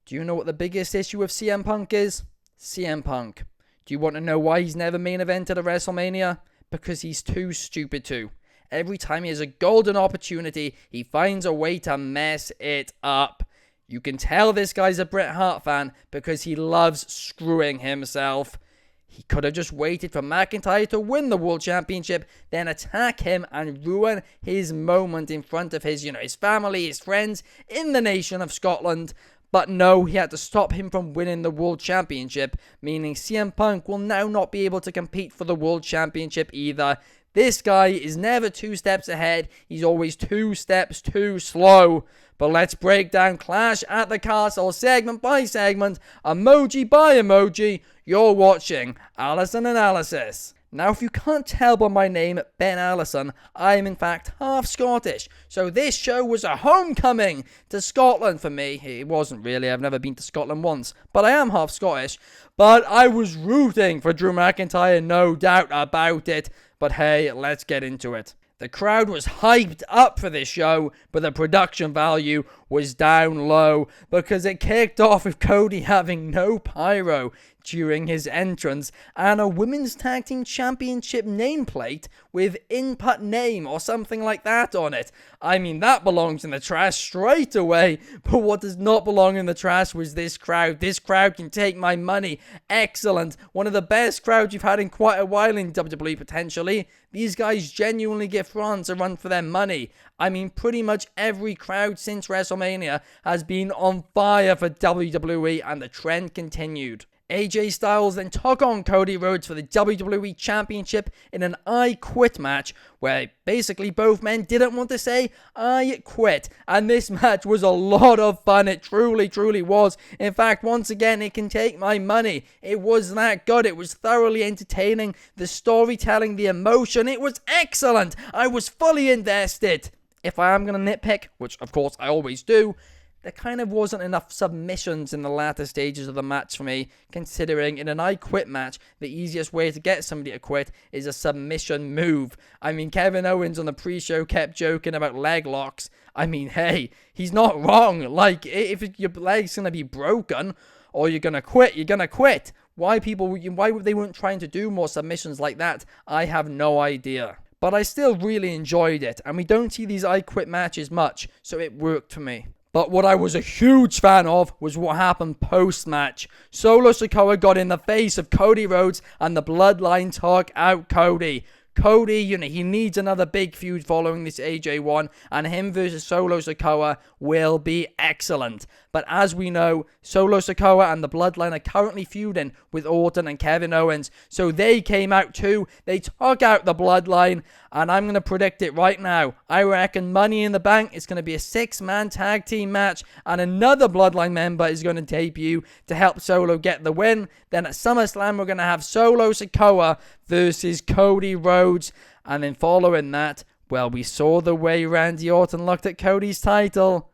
Do you know what the biggest issue with CM Punk is? CM Punk. Do you want to know why he's never main evented a WrestleMania? Because he's too stupid to. Every time he has a golden opportunity, he finds a way to mess it up. You can tell this guy's a Bret Hart fan because he loves screwing himself. He could have just waited for McIntyre to win the World Championship, then attack him and ruin his moment in front of his family, his friends in the nation of Scotland. But no, he had to stop him from winning the World Championship, meaning CM Punk will now not be able to compete for the World Championship either. This guy is never 2 steps ahead, he's always 2 steps too slow. But let's break down Clash at the Castle segment by segment, emoji by emoji. You're watching Allison Analysis. Now, if you can't tell by my name, Ben Allison, I am in fact half Scottish. So this show was a homecoming to Scotland for me. It wasn't really, I've never been to Scotland once, but I am half Scottish. But I was rooting for Drew McIntyre, no doubt about it. But hey, let's get into it. The crowd was hyped up for this show, but the production value was down low because it kicked off with Cody having no pyro during his entrance and a Women's Tag Team Championship nameplate with input name or something like that on it. I mean, that belongs in the trash straight away, but what does not belong in the trash was this crowd. This crowd can take my money. Excellent. One of the best crowds you've had in quite a while in WWE potentially. These guys genuinely give France a run for their money. I mean, pretty much every crowd since WrestleMania has been on fire for WWE, and the trend continued. AJ Styles then took on Cody Rhodes for the WWE Championship in an I Quit match, where basically both men didn't want to say, I quit. And this match was a lot of fun. It truly, truly was. In fact, once again, it can take my money. It was that good. It was thoroughly entertaining. The storytelling, the emotion, it was excellent. I was fully invested. If I am going to nitpick, which of course I always do, there kind of wasn't enough submissions in the latter stages of the match for me, considering in an I Quit match, the easiest way to get somebody to quit is a submission move. I mean, Kevin Owens on the pre-show kept joking about leg locks. I mean, hey, he's not wrong. Like, if your leg's going to be broken or you're going to quit, you're going to quit. Why they weren't trying to do more submissions like that, I have no idea. But I still really enjoyed it, and we don't see these I Quit matches much, so it worked for me. But what I was a huge fan of was what happened post-match. Solo Sikoa got in the face of Cody Rhodes and the Bloodline took out Cody. Cody, he needs another big feud following this AJ one, and him versus Solo Sikoa will be excellent. But as we know, Solo Sikoa and the Bloodline are currently feuding with Orton and Kevin Owens, so they came out too. They took out the Bloodline, and I'm going to predict it right now. I reckon Money in the Bank is going to be a 6-man tag team match, and another Bloodline member is going to debut to help Solo get the win. Then at SummerSlam, we're going to have Solo Sikoa versus Cody Rhodes, and then following that, well, we saw the way Randy Orton looked at Cody's title.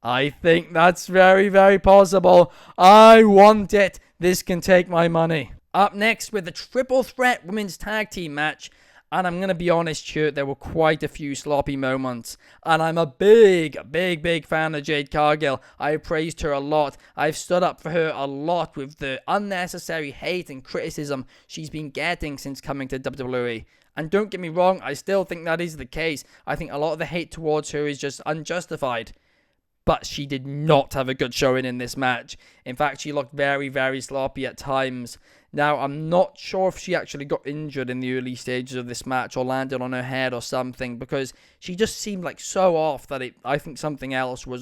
I think that's very, very possible. I want it. This can take my money. Up next with the Triple Threat Women's Tag Team match. And I'm going to be honest here, there were quite a few sloppy moments. And I'm a big fan of Jade Cargill. I've praised her a lot. I've stood up for her a lot with the unnecessary hate and criticism she's been getting since coming to WWE. And don't get me wrong, I still think that is the case. I think a lot of the hate towards her is just unjustified. But she did not have a good showing in this match. In fact, she looked very, very sloppy at times. Now, I'm not sure if she actually got injured in the early stages of this match or landed on her head or something, because she just seemed like so off that I think something else was,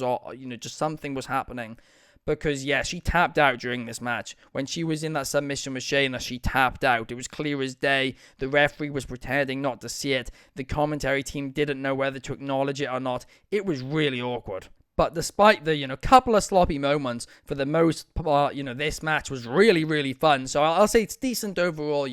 just something was happening. Because, yeah, she tapped out during this match. When she was in that submission with Shayna, she tapped out. It was clear as day. The referee was pretending not to see it. The commentary team didn't know whether to acknowledge it or not. It was really awkward. But despite the, couple of sloppy moments, for the most part, this match was really, really fun. So I'll say it's decent overall,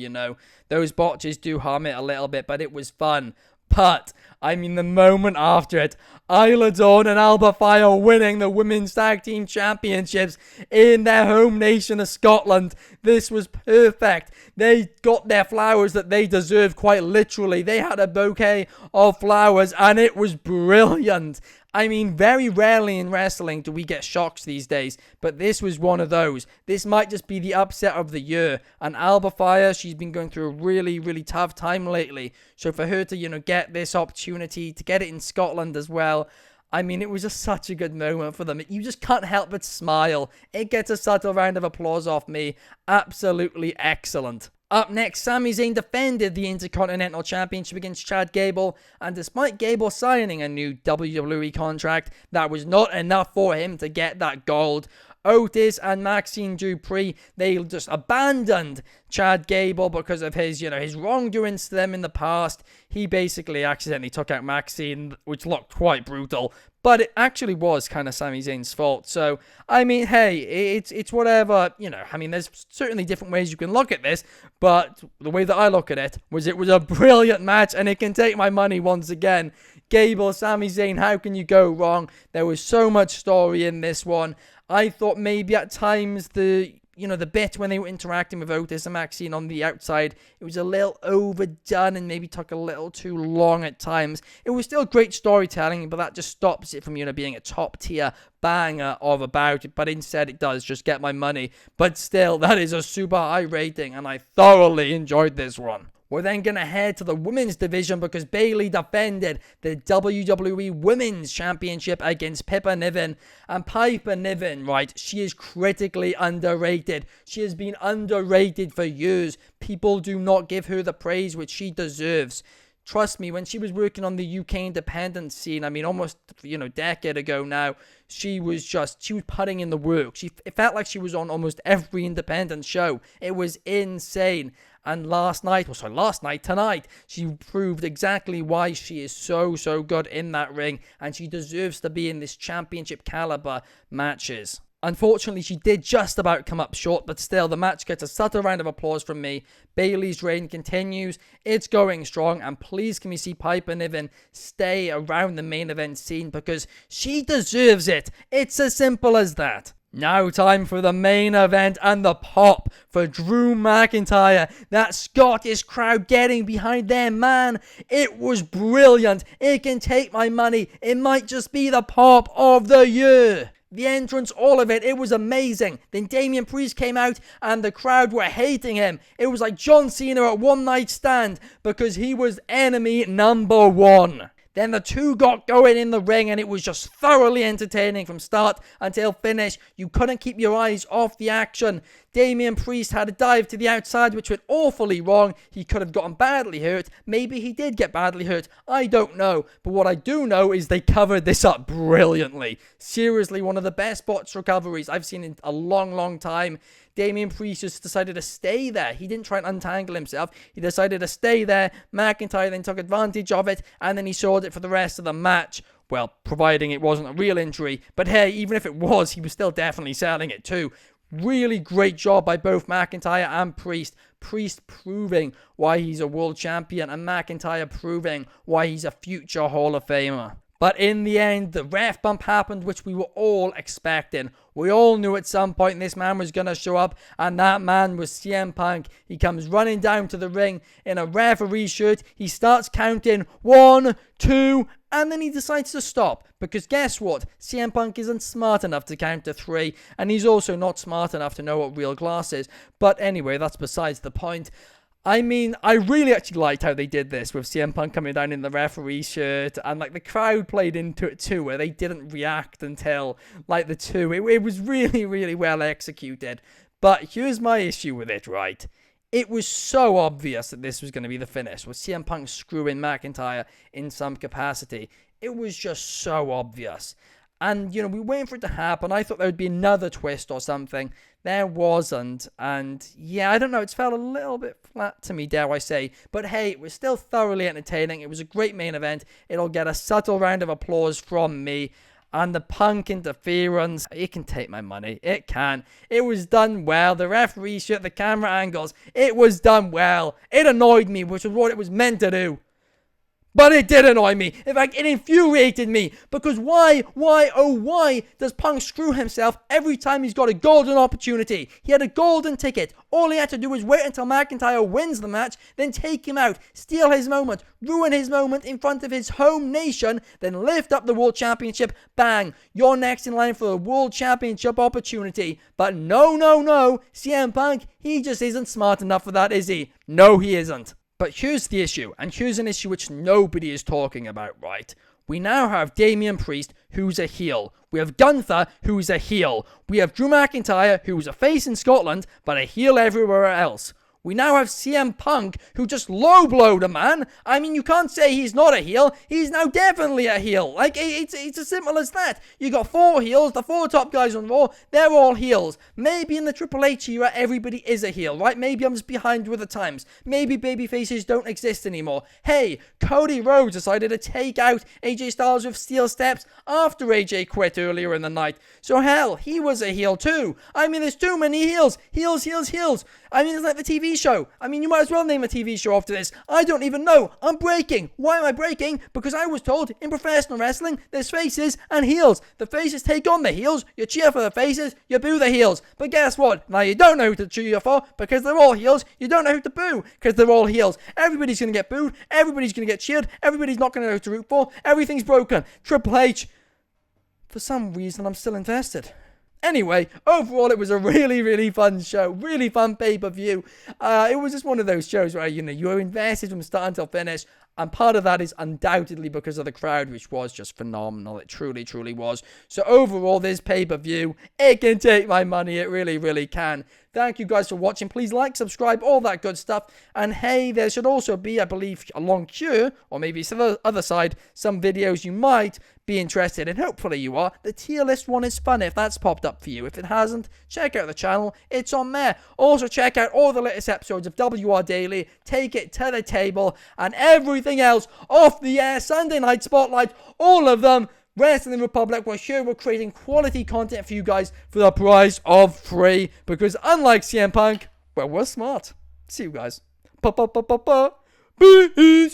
Those botches do harm it a little bit, but it was fun. But, I mean, the moment after it, Isla Dawn and Alba Fire winning the Women's Tag Team Championships in their home nation of Scotland. This was perfect. They got their flowers that they deserve, quite literally. They had a bouquet of flowers, and it was brilliant. I mean, very rarely in wrestling do we get shocks these days, but this was one of those. This might just be the upset of the year. And Alba Fire, she's been going through a really, really tough time lately. So for her to, get this opportunity, to get it in Scotland as well, I mean, it was just such a good moment for them. You just can't help but smile. It gets a subtle round of applause off me. Absolutely excellent. Up next, Sami Zayn defended the Intercontinental Championship against Chad Gable, and despite Gable signing a new WWE contract, that was not enough for him to get that gold. Otis and Maxine Dupree, they just abandoned Chad Gable because of his wrongdoings to them in the past. He basically accidentally took out Maxine, which looked quite brutal, but it actually was kind of Sami Zayn's fault. So, I mean, hey, it's whatever, I mean, there's certainly different ways you can look at this, but the way that I look at it was a brilliant match, and it can take my money once again. Gable, Sami Zayn, how can you go wrong? There was so much story in this one. I thought maybe at times the bit when they were interacting with Otis and Maxine on the outside, it was a little overdone and maybe took a little too long at times. It was still great storytelling, but that just stops it from, being a top tier banger of a bout. But instead it does just get my money. But still, that is a super high rating, and I thoroughly enjoyed this one. We're then going to head to the women's division because Bayley defended the WWE Women's Championship against Pippa Niven. And Piper Niven, right, she is critically underrated. She has been underrated for years. People do not give her the praise which she deserves. Trust me, when she was working on the UK independent scene, I mean, almost, decade ago now, she was putting in the work. It felt like she was on almost every independent show. It was insane. And tonight, she proved exactly why she is so good in that ring, and she deserves to be in this championship caliber matches. Unfortunately, she did just about come up short, but still, the match gets a subtle round of applause from me. Bayley's reign continues. It's going strong, and please can we see Piper Niven stay around the main event scene because she deserves it. It's as simple as that. Now time for the main event and the pop for Drew McIntyre. That Scottish crowd getting behind their man. It was brilliant. It can take my money. It might just be the pop of the year. The entrance, all of it, it was amazing. Then Damian Priest came out and the crowd were hating him. It was like John Cena at One Night Stand because he was enemy number one. Then the two got going in the ring and it was just thoroughly entertaining from start until finish. You couldn't keep your eyes off the action. Damian Priest had a dive to the outside which went awfully wrong. He could have gotten badly hurt. Maybe he did get badly hurt. I don't know. But what I do know is they covered this up brilliantly. Seriously, one of the best botch recoveries I've seen in a long time. Damian Priest just decided to stay there. He didn't try and untangle himself. He decided to stay there. McIntyre then took advantage of it, and then he sold it for the rest of the match. Well, providing it wasn't a real injury. But hey, even if it was, he was still definitely selling it too. Really great job by both McIntyre and Priest. Priest proving why he's a world champion, and McIntyre proving why he's a future Hall of Famer. But in the end, the ref bump happened, which we were all expecting. We all knew at some point this man was going to show up, and that man was CM Punk. He comes running down to the ring in a referee shirt. He starts counting 1, 2, and then he decides to stop. Because guess what? CM Punk isn't smart enough to count to 3, and he's also not smart enough to know what real glass is. But anyway, that's besides the point. I mean, I really actually liked how they did this with CM Punk coming down in the referee shirt, and the crowd played into it too, where they didn't react until the 2. It was really well executed. But here's my issue with it, right? It was so obvious that this was going to be the finish, with CM Punk screwing McIntyre in some capacity. It was just so obvious. And, we were waiting for it to happen. I thought there would be another twist or something. There wasn't. And, yeah, I don't know. It's felt a little bit flat to me, dare I say. But, hey, it was still thoroughly entertaining. It was a great main event. It'll get a subtle round of applause from me. And the Punk interference, it can take my money. It can. It was done well. The referee shot, the camera angles, it was done well. It annoyed me, which was what it was meant to do. But it did annoy me. In fact, it infuriated me. Because why does Punk screw himself every time he's got a golden opportunity? He had a golden ticket. All he had to do was wait until McIntyre wins the match, then take him out, steal his moment, ruin his moment in front of his home nation, then lift up the World Championship. Bang, you're next in line for a World Championship opportunity. But no, CM Punk, he just isn't smart enough for that, is he? No, he isn't. But here's the issue, and here's an issue which nobody is talking about, right? We now have Damian Priest, who's a heel. We have Gunther, who's a heel. We have Drew McIntyre, who's a face in Scotland, but a heel everywhere else. We now have CM Punk, who just low-blowed a man. I mean, you can't say he's not a heel. He's now definitely a heel. Like, it's as simple as that. You got 4 heels, the 4 top guys on Raw, they're all heels. Maybe in the Triple H era, everybody is a heel, right? Maybe I'm just behind with the times. Maybe babyfaces don't exist anymore. Hey, Cody Rhodes decided to take out AJ Styles with steel steps after AJ quit earlier in the night. So hell, he was a heel too. I mean, there's too many heels. Heels. I mean, it's like the TV show. I mean, you might as well name a TV show after this. I don't even know. I'm breaking. Why am I breaking? Because I was told in professional wrestling, there's faces and heels. The faces take on the heels. You cheer for the faces. You boo the heels. But guess what? Now you don't know who to cheer for because they're all heels. You don't know who to boo because they're all heels. Everybody's going to get booed. Everybody's going to get cheered. Everybody's not going to know who to root for. Everything's broken. Triple H. For some reason, I'm still invested. Anyway, overall, it was a really fun show. Really fun pay-per-view. It was just one of those shows where, you were invested from start until finish. And part of that is undoubtedly because of the crowd, which was just phenomenal. It truly was. So overall, this pay-per-view, it can take my money. It really can. Thank you guys for watching. Please like, subscribe, all that good stuff. And hey, there should also be, I believe, along here, or maybe some other side, some videos you might be interested in. Hopefully you are. The tier list one is fun if that's popped up for you. If it hasn't, check out the channel. It's on there. Also, check out all the latest episodes of WR Daily. Take it to the table. And everything else off the air. Sunday Night Spotlight. All of them. Wrestling Republic, we're here, we're creating quality content for you guys for the price of free. Because unlike CM Punk, well, we're smart. See you guys. Peace.